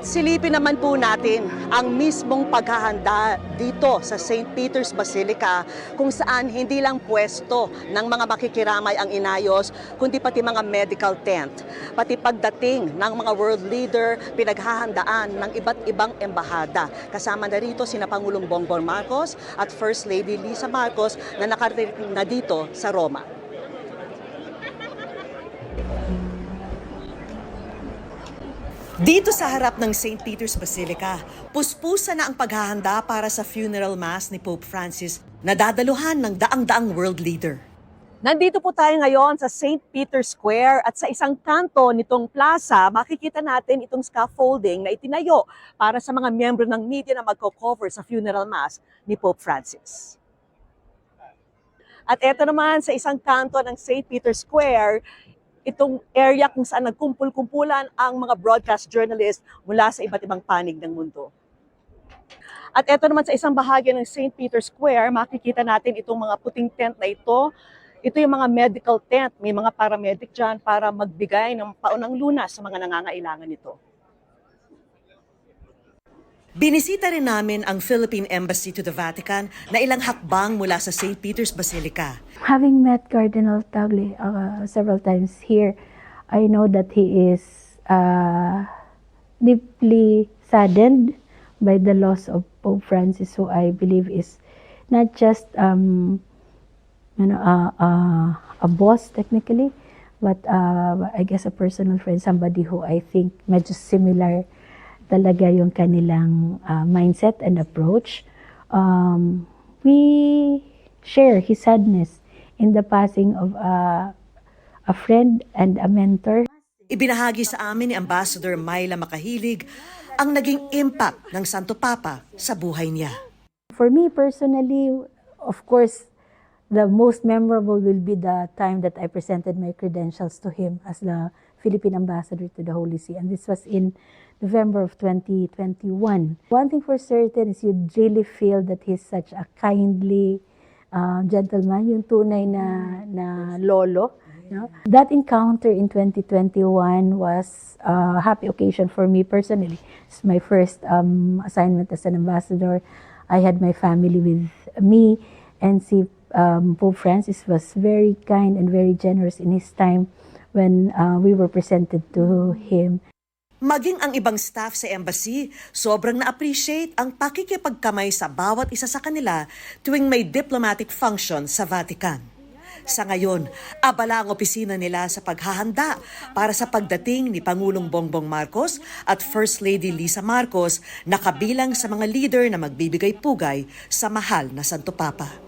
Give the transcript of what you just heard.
Silipin naman po natin ang mismong paghahanda dito sa St. Peter's Basilica kung saan hindi lang pwesto ng mga makikiramay ang inayos kundi pati mga medical tent. Pati pagdating ng mga world leader pinaghahandaan ng iba't ibang embahada. Kasama na rito sina Pangulong Bongbong Marcos at First Lady Lisa Marcos na nakarating na dito sa Roma. Dito sa harap ng St. Peter's Basilica, puspusa na ang paghahanda para sa funeral mass ni Pope Francis na dadaluhan ng daang-daang world leader. Nandito po tayo ngayon sa St. Peter's Square at sa isang kanto nitong plaza, makikita natin itong scaffolding na itinayo para sa mga miyembro ng media na magko-cover sa funeral mass ni Pope Francis. At eto naman sa isang kanto ng St. Peter's Square, itong area kung saan nagkumpul-kumpulan ang mga broadcast journalists mula sa iba't ibang panig ng mundo. At eto naman sa isang bahagi ng St. Peter's Square, makikita natin itong mga puting tent na ito. Ito yung mga medical tent. May mga paramedic dyan para magbigay ng paunang lunas sa mga nangangailangan nito. Binisita rin namin ang Philippine Embassy to the Vatican na ilang hakbang mula sa St. Peter's Basilica. Having met Cardinal Tagle several times here, I know that he is deeply saddened by the loss of Pope Francis, who I believe is not just a boss technically, but I guess a personal friend, somebody who I think medyo similar talaga yung kanilang mindset and approach. We share his sadness in the passing of a friend and a mentor. Ibinahagi sa amin ni Ambassador Myla Makahilig ang naging impact ng Santo Papa sa buhay niya. For me personally, of course, the most memorable will be the time that I presented my credentials to him as the Philippine Ambassador to the Holy See. And this was in November of 2021. One thing for certain is you'd really feel that he's such a kindly gentleman, yung tunay na lolo. No? That encounter in 2021 was a happy occasion for me personally. It's my first assignment as an ambassador. I had my family with me, and si Pope Francis was very kind and very generous in his time when we were presented to him. Maging ang ibang staff sa embassy, sobrang na-appreciate ang pakikipagkamay sa bawat isa sa kanila tuwing may diplomatic function sa Vatican. Sa ngayon, abala ang opisina nila sa paghahanda para sa pagdating ni Pangulong Bongbong Marcos at First Lady Lisa Marcos na kabilang sa mga leader na magbibigay pugay sa mahal na Santo Papa.